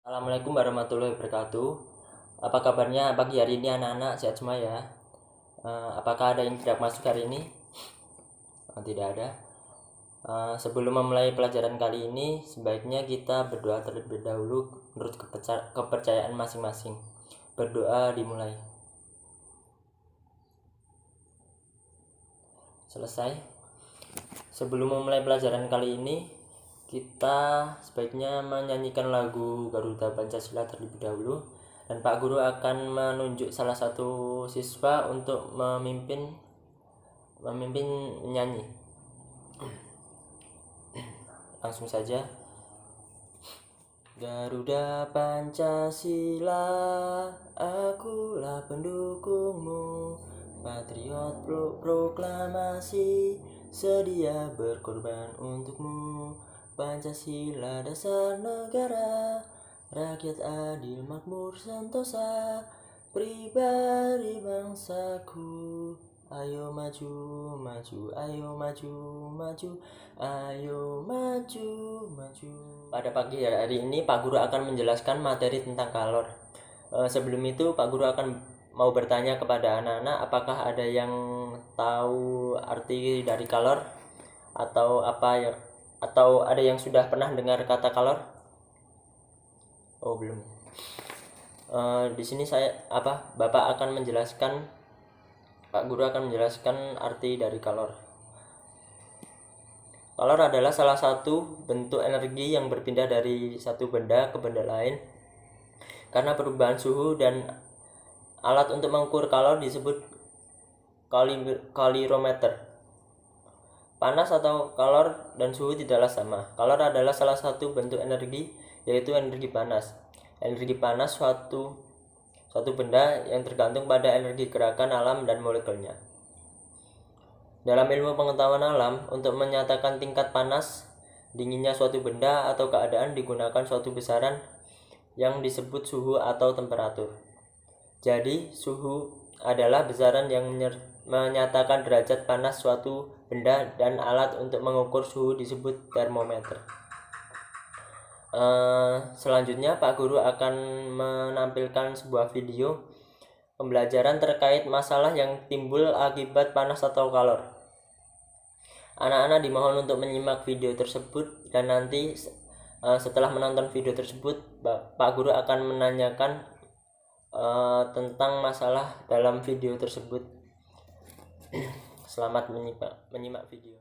Assalamualaikum warahmatullahi wabarakatuh. Apa kabarnya pagi hari ini anak-anak? Sehat semua ya? Apakah ada yang tidak masuk hari ini? Tidak ada. Sebelum memulai pelajaran kali ini, sebaiknya kita berdoa terlebih dahulu menurut kepercayaan masing-masing. Berdoa dimulai. Selesai. Sebelum memulai pelajaran kali ini, kita sebaiknya menyanyikan lagu Garuda Pancasila terlebih dahulu, dan Pak Guru akan menunjuk salah satu siswa untuk memimpin menyanyi. Langsung saja. Garuda Pancasila, akulah pendukungmu, patriot proklamasi, sedia berkorban untukmu. Pancasila dasar negara, rakyat adil makmur sentosa, pribadi bangsaku. Ayo maju, maju, ayo maju, maju, ayo maju, maju. Pada pagi hari ini Pak Guru akan menjelaskan materi tentang kalor. Sebelum itu Pak Guru akan mau bertanya kepada anak-anak, apakah ada yang tahu arti dari kalor atau atau ada yang sudah pernah dengar kata kalor? Oh, belum. Di sini Bapak akan menjelaskan. Pak Guru akan menjelaskan arti dari kalor. Kalor adalah salah satu bentuk energi yang berpindah dari satu benda ke benda lain karena perubahan suhu, dan alat untuk mengukur kalor disebut kalirometer. Panas atau kalor dan suhu tidaklah sama. Kalor adalah salah satu bentuk energi, yaitu energi panas. Energi panas suatu benda yang tergantung pada energi gerakan alam dan molekulnya. Dalam ilmu pengetahuan alam, untuk menyatakan tingkat panas, dinginnya suatu benda atau keadaan digunakan suatu besaran yang disebut suhu atau temperatur. Jadi, suhu adalah besaran yang menyatakan derajat panas suatu benda, dan alat untuk mengukur suhu disebut termometer. Selanjutnya Pak Guru akan menampilkan sebuah video pembelajaran terkait masalah yang timbul akibat panas atau kalor. Anak-anak dimohon untuk menyimak video tersebut, dan nanti setelah menonton video tersebut Pak Guru akan menanyakan tentang masalah dalam video tersebut. Selamat menyimak video.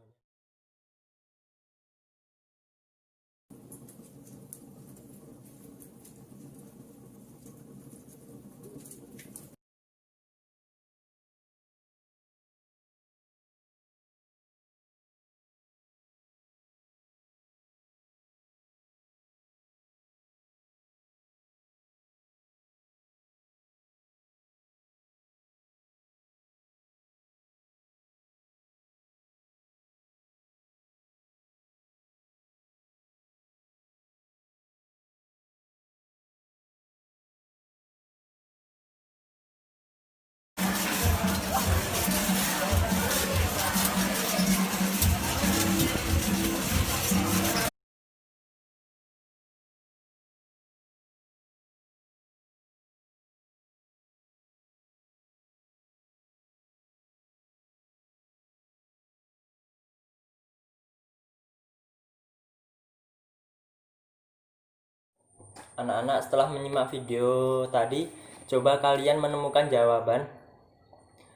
Anak-anak, setelah menyimak video tadi, coba kalian menemukan jawaban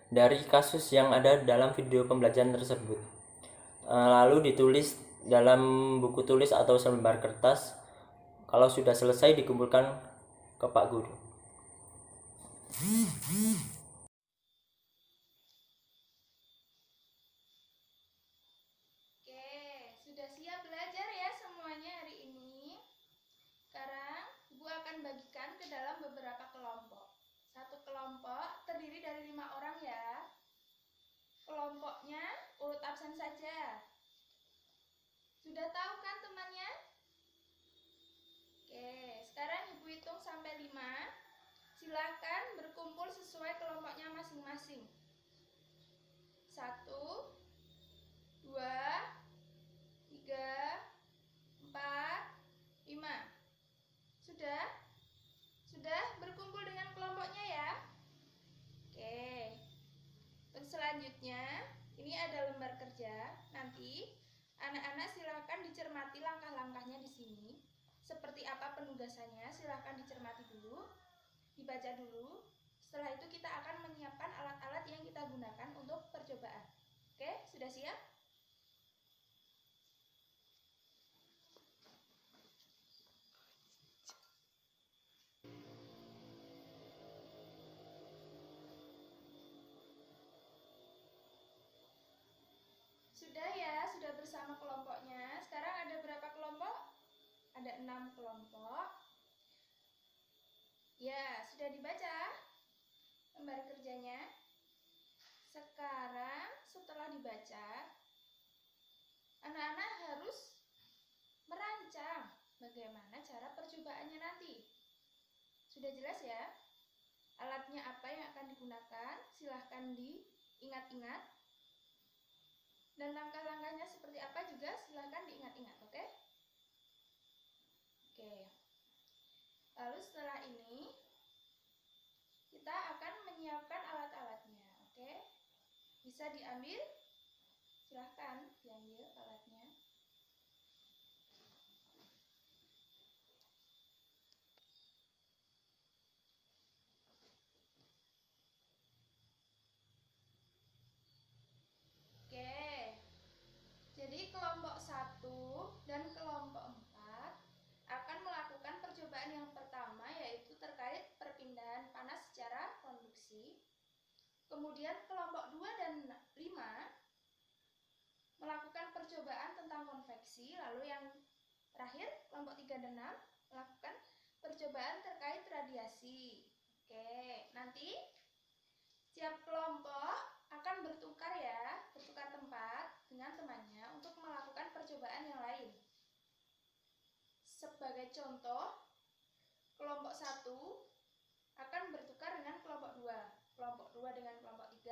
dari kasus yang ada dalam video pembelajaran tersebut. Lalu ditulis dalam buku tulis atau selembar kertas. Kalau sudah selesai, dikumpulkan ke Pak Guru. Sudah siap belajar ya semuanya hari ini? Sekarang Ibu akan bagikan ke dalam beberapa kelompok. Satu kelompok terdiri dari 5 orang ya. Kelompoknya urut absen saja. Sudah tahu kan temannya? Sekarang Ibu hitung sampai 5. Silakan berkumpul sesuai kelompoknya masing-masing. 1, 2, 3, 4, 5. Sudah? Selanjutnya, ini ada lembar kerja. Nanti anak-anak silahkan dicermati langkah-langkahnya di sini. Seperti apa penugasannya, silahkan dicermati dulu, dibaca dulu. Setelah itu kita akan menyiapkan alat-alat yang kita gunakan untuk percobaan. Oke, sudah siap? Sudah ya, sudah bersama kelompoknya. Sekarang ada berapa kelompok? Ada 6 kelompok. Ya, sudah dibaca lembar kerjanya. Sekarang setelah dibaca, anak-anak harus merancang bagaimana cara percobaannya nanti. Sudah jelas ya? Alatnya apa yang akan digunakan? Silahkan diingat-ingat. Dan langkah-langkahnya seperti apa juga silahkan diingat-ingat, oke? Oke. Lalu setelah ini, kita akan menyiapkan alat-alatnya, oke? Bisa diambil? Silahkan diambil alatnya. Oke. Jadi kelompok 1 dan kelompok 4 akan melakukan percobaan yang pertama, yaitu terkait perpindahan panas secara konduksi. Kemudian kelompok 2 dan 5 melakukan percobaan tentang konveksi. Lalu yang terakhir, kelompok 3 dan 6 melakukan percobaan terkait radiasi. Oke, nanti setiap kelompok akan bertukar ya, bertukar tempat dengan temannya untuk melakukan percobaan yang lain. Sebagai contoh, kelompok 1 akan bertukar dengan kelompok 2, kelompok 2 dengan kelompok 3,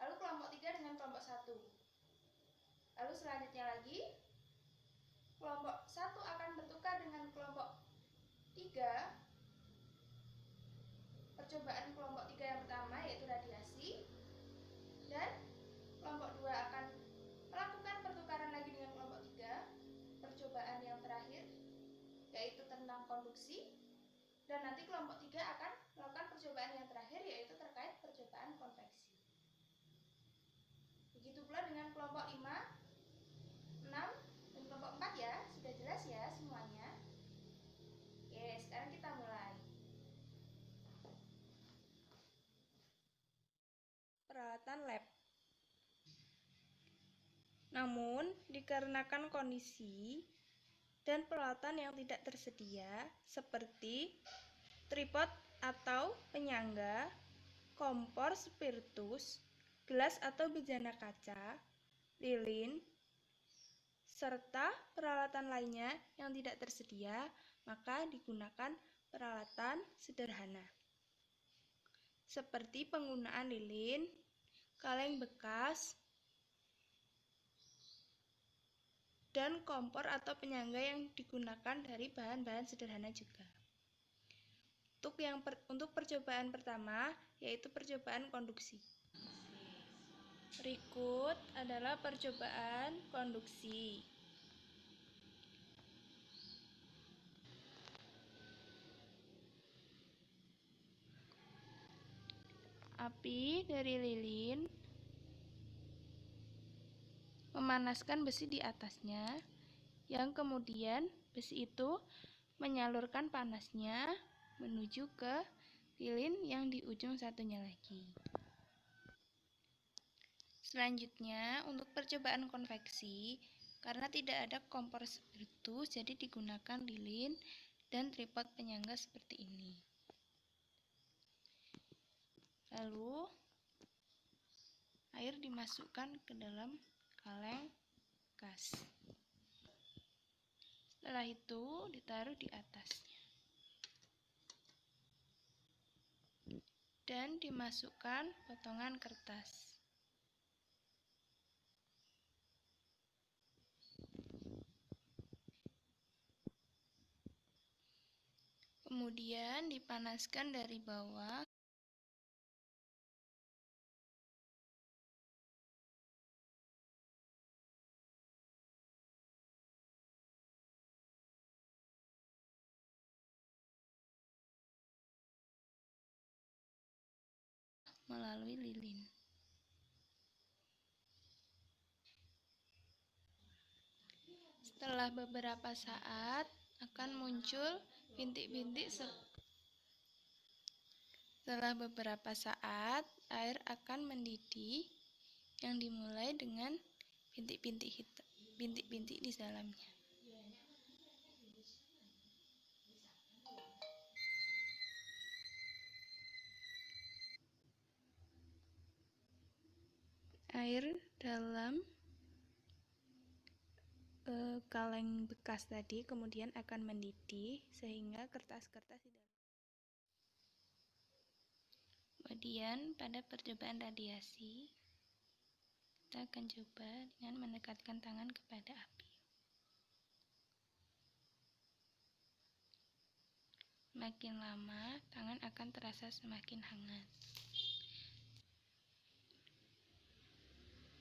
lalu kelompok 3 dengan kelompok 1. Lalu selanjutnya lagi, kelompok 1 akan bertukar dengan kelompok 3, percobaan kelompok 3 yang pertama yaitu radiasi, dan kelompok 2 akan melakukan pertukaran lagi dengan kelompok 3, percobaan yang terakhir yaitu tentang konduksi, dan nanti kelompok 3 akan melakukan percobaan yang terakhir yaitu terkait percobaan konveksi. Begitu pula dengan kelompok 5, 6, dan kelompok 4 ya. Sudah jelas ya semuanya? Oke, sekarang kita mulai. Peralatan lab. Namun, dikarenakan kondisi dan peralatan yang tidak tersedia seperti tripod atau penyangga, kompor spiritus, gelas atau bejana kaca, lilin, serta peralatan lainnya yang tidak tersedia, maka digunakan peralatan sederhana seperti penggunaan lilin, kaleng bekas, dan kompor atau penyangga yang digunakan dari bahan-bahan sederhana juga. Untuk percobaan pertama, yaitu percobaan konduksi. Berikut adalah percobaan konduksi. Api dari lilin memanaskan besi di atasnya, yang kemudian besi itu menyalurkan panasnya menuju ke lilin yang di ujung satunya lagi. Selanjutnya, untuk percobaan konveksi, karena tidak ada kompor spiritus, jadi digunakan lilin dan tripod penyangga seperti ini. Lalu, air dimasukkan ke dalam kaleng gas. Setelah itu, ditaruh di atasnya. Dan dimasukkan potongan kertas. Kemudian dipanaskan dari bawah melalui lilin. Setelah beberapa saat akan muncul bintik-bintik. Setelah beberapa saat air akan mendidih yang dimulai dengan bintik-bintik di dalamnya. Air dalam kaleng bekas tadi kemudian akan mendidih sehingga kertas-kertas di dalam. Kemudian pada percobaan radiasi kita akan coba dengan mendekatkan tangan kepada api. Semakin lama tangan akan terasa semakin hangat.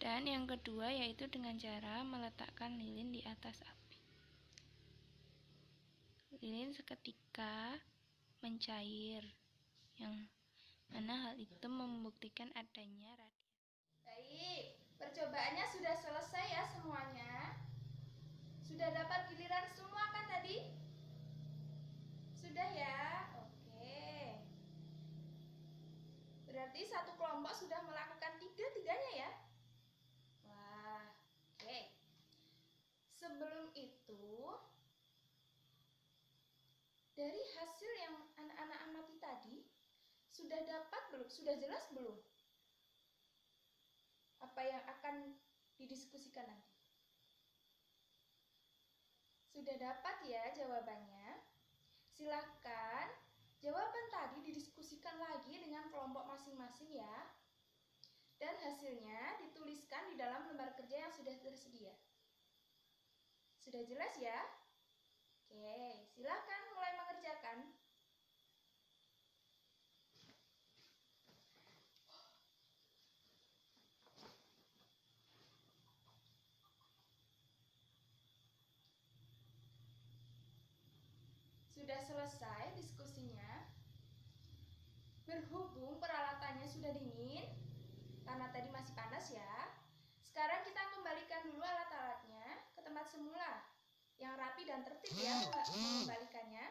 Dan yang kedua yaitu dengan cara meletakkan lilin di atas api. Lilin seketika mencair, yang mana hal itu membuktikan adanya radiasi. Baik, percobaannya sudah selesai ya semuanya. Sudah dapat giliran semua kan tadi? Sudah ya? Oke. Berarti satu kelompok sudah melakukan tiga-tiganya ya? Wah, oke. Sebelum itu, dari hasil yang anak-anak amati tadi, sudah dapat belum? Sudah jelas belum? Apa yang akan didiskusikan nanti? Sudah dapat ya jawabannya? Silahkan jawaban tadi didiskusikan lagi dengan kelompok masing-masing ya. Dan hasilnya dituliskan di dalam lembar kerja yang sudah tersedia. Sudah jelas ya? Oke, silakan mulai mengerjakan. Sudah selesai diskusinya. Berhubung peralatannya sudah dingin, karena tadi masih panas ya. Sekarang kita kembalikan dulu alat-alatnya ke tempat semula. Yang rapi dan tertib ya mengembalikannya.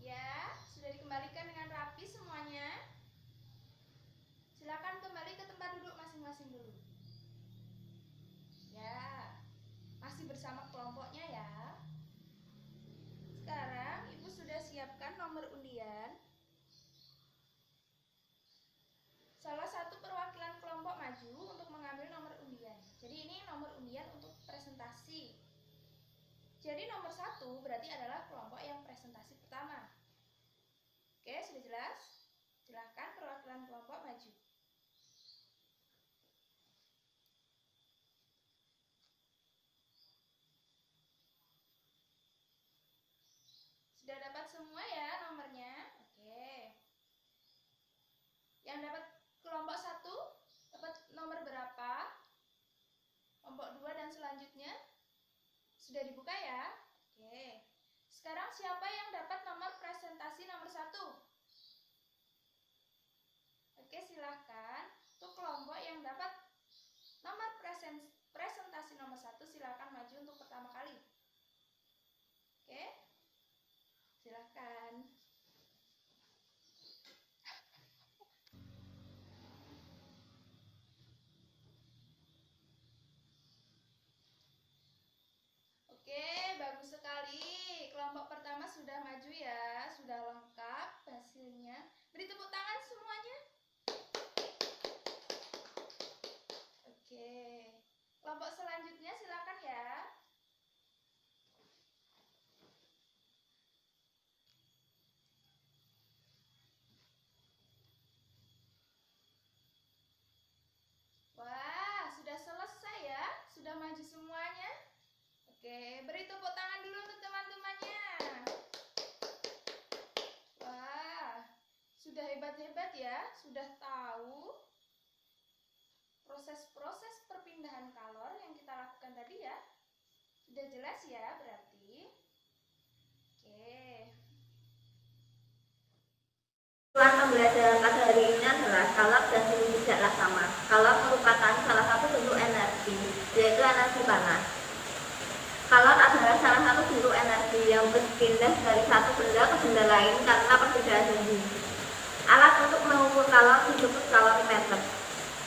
Ya, sudah dikembalikan dengan rapi semuanya. Silakan kembali ke tempat duduk masing-masing dulu. Ya, masih bersama kelompoknya ya. Sekarang Ibu sudah siapkan nomor undian. Salah satu perwakilan kelompok maju untuk mengambil nomor undian. Jadi ini nomor undian untuk presentasi. Jadi nomor 1 berarti adalah kelompok yang presentasi pertama. Oke, sudah jelas? Silahkan perwakilan kelompok maju. Sudah dapat semua ya nomornya? Oke. Yang dapat kelompok 1 dapat nomor berapa? Kelompok 2 dan selanjutnya? Sudah dibuka ya? Oke. Sekarang siapa yang dapat nomor presentasi nomor 1? Oke, silahkan. Untuk kelompok yang dapat nomor presentasi nomor 1, silahkan maju untuk pertama kali. Oke. Silahkan. Oke, bagus sekali. Kelompok pertama sudah maju ya, sudah lengkap hasilnya. Beri tepuk tangan semuanya. Oke. Kelompok selanjutnya silakan ya. proses-proses perpindahan kalor yang kita lakukan tadi ya. Sudah jelas ya berarti? Oke. Tujuan pembelajaran pada hari ini adalah kalor dan suhu tidaklah sama. Kalor merupakan salah satu bentuk energi, yaitu energi panas. Kalor adalah salah satu bentuk energi yang berpindah dari satu benda ke benda lain karena perbedaan suhu. Alat untuk mengukur kalor disebut kalorimeter.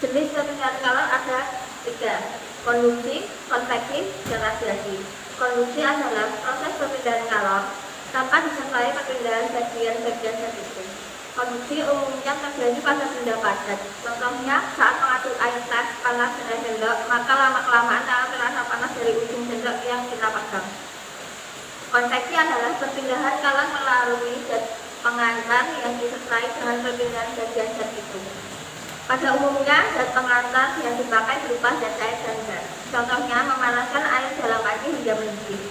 Jenis perpindahan kalor ada 3, konduksi, konveksi, dan radiasi. Konduksi adalah proses perpindahan kalor tanpa disertai perpindahan bagian-bagian zat itu. Konduksi umumnya terjadi pada benda padat. Contohnya, saat mengaduk air teh panas dengan sendok, maka lama-kelamaan akan terasa panas dari ujung sendok yang kita pegang. Konveksi adalah perpindahan kalor melalui zat pengantar yang disertai dengan perpindahan bagian zat itu. Pada umumnya, zat pengantar yang dipakai berupa zat cair dan gas. Contohnya, memanaskan air dalam panci hingga mendidih.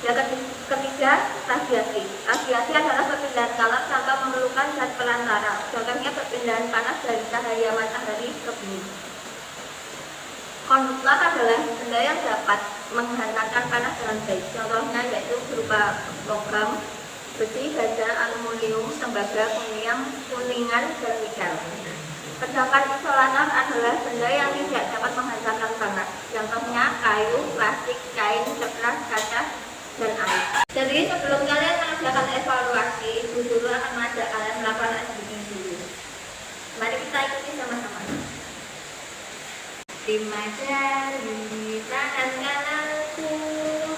Yang ketiga, radiasi. Radiasi adalah perpindahan kalor tanpa memerlukan zat perantara. Contohnya perpindahan panas dari cahaya matahari ke bumi. Konduktor adalah benda yang dapat menghantarkan panas dengan baik. Contohnya yaitu berupa logam, besi, baja, aluminium, tembaga, kuningan, dan nikel. Sedangkan isolator adalah benda yang tidak dapat menghantarkan panas. Contohnya kayu, plastik, kain, kertas, kaca, dan air. Jadi sebelum kalian mengerjakan evaluasi, guru akan mengajak kalian melakukan SBM dulu. Mari kita ikuti sama-sama. 5 jari tangan kananku,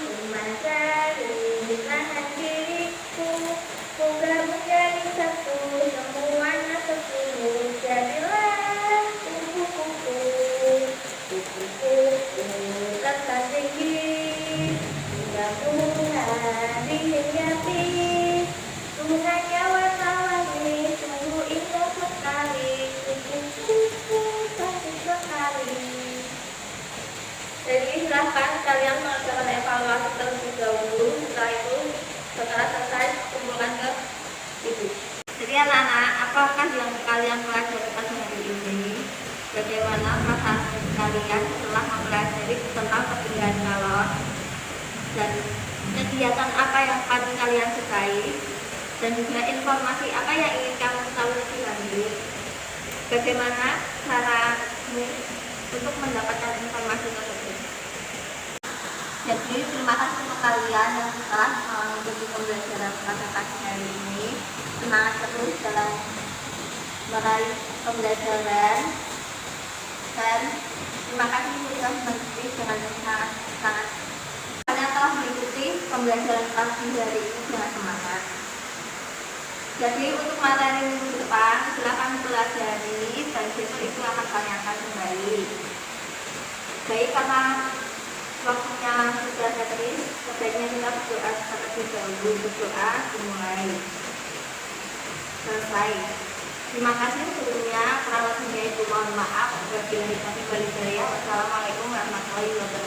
5 jari di tangan kiriku, moga menjadi satu, semuanya 10. Jadilah kupu-kupu, kupu-kupu tetap tinggi, bunga-bunga dihinggapi, bunganya warna-warni, sungguh indah sekali, kupu-kupu cantik sekali. Jadi silahkan kalian mengerjakan evaluasi terlebih dahulu. Setelah itu, setelah selesai, kumpulkan ke ibu. Jadi anak-anak, apakah yang kalian pelajari pada hari ini? Bagaimana perasaan kalian setelah mempelajari tentang perpindahan kalor? Dan kegiatan apa yang paling kalian sukai? Dan juga informasi apa yang ingin kamu tahu lebih lanjut? Bagaimana caramu untuk mendapatkan informasi tersebut? Jadi terima kasih untuk kalian yang telah mengikuti pembelajaran pada pagi hari ini. Semangat terus dalam meraih pembelajaran, dan terima kasih sudah mengikuti dengan sangat. Kalian telah mengikuti pembelajaran pagi hari ini dengan semangat. Jadi untuk materi minggu depan silakan pelajari, dan besok itu akan kalian kembali. Baik, karena waktunya sudah habis, sebaiknya kita berdoa terlebih dahulu. Berdoa dimulai. Selesai. Terima kasih sebelumnya. Kurang lebihnya itu mohon maaf. Wassalamualaikum warahmatullahi wabarakatuh.